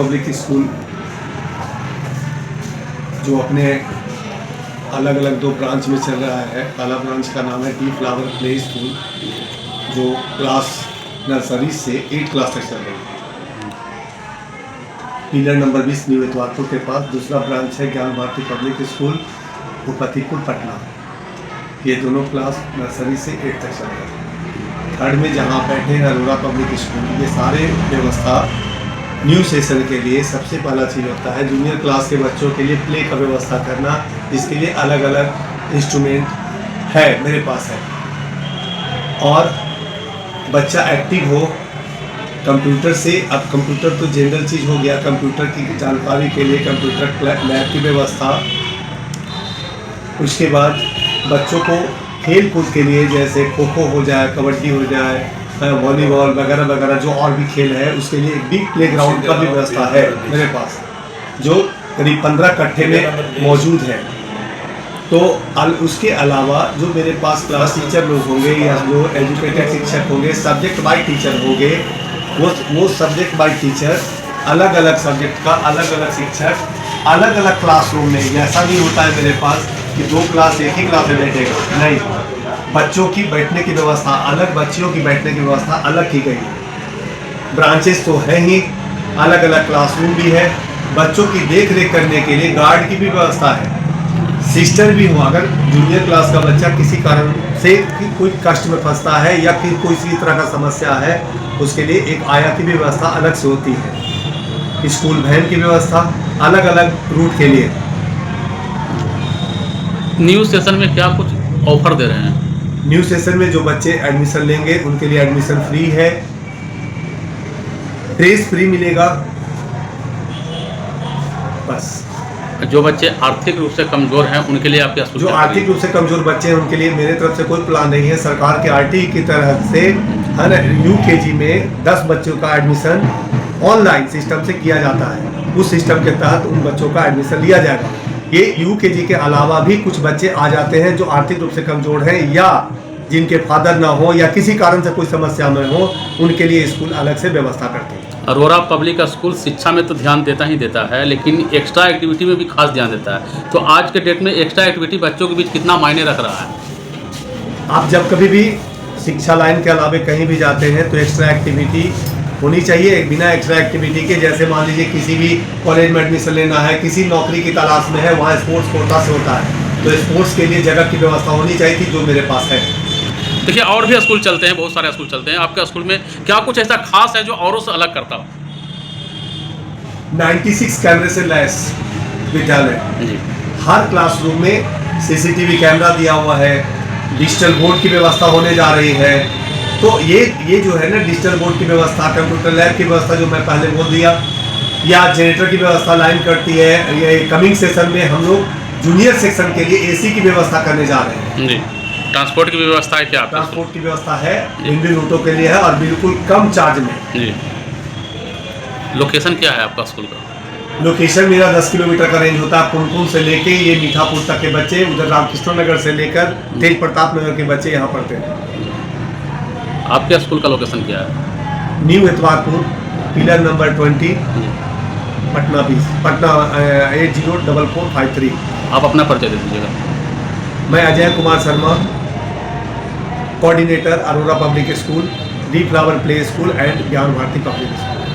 Public school जो अपने अलग अलग 2 ब्रांच में चल रहा है। पहला ब्रांच का नाम है डी फ्लावर प्ले स्कूल, जो क्लास नर्सरी से 8 क्लास तक चल रही है। पिलर नंबर 20 न्यू इतवारपुर के पास। दूसरा ब्रांच है ज्ञान भारती पब्लिक स्कूल, उपतिपुर, पटना। ये दोनों क्लास नर्सरी से 8 तक चल रहे हैं। थर्ड में जहाँ बैठे हैं अरोरा पब्लिक स्कूल, ये सारे व्यवस्था न्यू सेशन के लिए सबसे पहला चीज़ होता है जूनियर क्लास के बच्चों के लिए प्ले का व्यवस्था करना। इसके लिए अलग अलग इंस्ट्रूमेंट है, मेरे पास है। और बच्चा एक्टिव हो कंप्यूटर से। अब कंप्यूटर तो जनरल चीज़ हो गया, कंप्यूटर की जानकारी के लिए कंप्यूटर लैब की व्यवस्था। उसके बाद बच्चों को खेल कूद के लिए जैसे खो खो हो जाए, कबड्डी हो जाए, वॉलीबॉल वगैरह वगैरह जो और भी खेल है, उसके लिए एक बिग प्लेग्राउंड का भी व्यवस्था है मेरे पास, जो करीब 15 कट्ठे में मौजूद है। तो उसके अलावा जो मेरे पास क्लास टीचर लोग होंगे या जो एजुकेटेड शिक्षक होंगे, सब्जेक्ट वाइज टीचर होंगे, वो सब्जेक्ट वाइज टीचर अलग अलग सब्जेक्ट का अलग अलग शिक्षक अलग अलग क्लासरूम में। ऐसा नहीं होता है मेरे पास कि 2 क्लास एक ही क्लास में बैठेगा, नहीं। बच्चों की बैठने की व्यवस्था अलग, बच्चियों की बैठने की व्यवस्था अलग की गई है। ब्रांचेस तो है ही, अलग अलग क्लासरूम भी है। बच्चों की देख रेख करने के लिए गार्ड की भी व्यवस्था है। सिस्टर भी हो, अगर जूनियर क्लास का बच्चा किसी कारण से कोई कष्ट में फंसता है या फिर कोई इसी तरह का समस्या है, उसके लिए एक आया की भी व्यवस्था अलग से होती है। स्कूल वैन की व्यवस्था अलग अलग रूट के लिए। न्यू सेशन में क्या कुछ ऑफर दे रहे हैं? न्यू सेशन में जो बच्चे एडमिशन लेंगे उनके लिए एडमिशन फ्री है, ड्रेस फ्री मिलेगा, बस। जो बच्चे आर्थिक रूप से कमजोर हैं उनके लिए आपके स्कूल जो आर्थिक रूप से कमजोर बच्चे हैं उनके लिए मेरे तरफ से कोई प्लान नहीं है। सरकार के आरटीई की तरफ से हर यूकेजी में 10 बच्चों का एडमिशन ऑनलाइन सिस्टम से किया जाता है। उस सिस्टम के तहत उन बच्चों का एडमिशन लिया जाएगा। ये यूकेजी के अलावा भी कुछ बच्चे आ जाते हैं जो आर्थिक रूप से कमजोर हैं या जिनके फादर ना हो या किसी कारण से कोई समस्या में हो, उनके लिए स्कूल अलग से व्यवस्था करते हैं। अरोरा पब्लिक स्कूल शिक्षा में तो ध्यान देता ही देता है, लेकिन एक्स्ट्रा एक्टिविटी में भी खास ध्यान देता है। तो आज के डेट में एक्स्ट्रा एक्टिविटी बच्चों के बीच कितना मायने रख रहा है? आप जब कभी भी शिक्षा लाइन के अलावा कहीं भी जाते हैं तो एक्स्ट्रा एक्टिविटी होनी चाहिए। बिना एक्स्ट्रा एक्टिविटी के, जैसे मान लीजिए किसी भी कॉलेज में एडमिशन लेना है, किसी नौकरी की तलाश में है, वहाँ स्पोर्ट्स कोटा से होता है, तो स्पोर्ट्स के लिए जगह की व्यवस्था होनी चाहिए थी, जो मेरे पास है। देखिए, और भी स्कूल चलते हैं, बहुत सारे स्कूल चलते हैं। आपके स्कूल में क्या कुछ ऐसा खास है जो औरों से अलग करता हो? 96 कैमरे से लैस विद्यालय। हर क्लासरूम में सीसीटीवी कैमरा दिया हुआ है, डिजिटल बोर्ड की व्यवस्था होने जा रही है। तो ये जो है ना, डिजिटल बोर्ड की व्यवस्था, कंप्यूटर लैब की व्यवस्था जो मैं पहले बोल दिया, या जनरेटर की व्यवस्था लाइन करती है। ये कमिंग सेशन में हम लोग जूनियर सेक्शन के लिए एसी की व्यवस्था करने जा रहे हैं। जी। ट्रांसपोर्ट की व्यवस्था है क्या? ट्रांसपोर्ट की व्यवस्था है, इन रूटों के लिए है और बिल्कुल कम चार्ज में। जी। लोकेशन क्या है आपका स्कूल का? लोकेशन मेरा 10 किलोमीटर का रेंज होता है। पुनपुन से लेके ये मीठापुर तक के बच्चे, उधर रामकृष्ण नगर से लेकर तेज प्रताप नगर के बच्चे यहाँ पढ़ते हैं। आपके स्कूल का लोकेशन क्या है? New Itwarpur, pillar number 20, Patna 20, Patna 804453। आप अपना परिचय दे दीजिएगा। मैं Ajay Kumar Sharma, coordinator Arora public school, D flower play school and ज्ञान भारती पब्लिक स्कूल।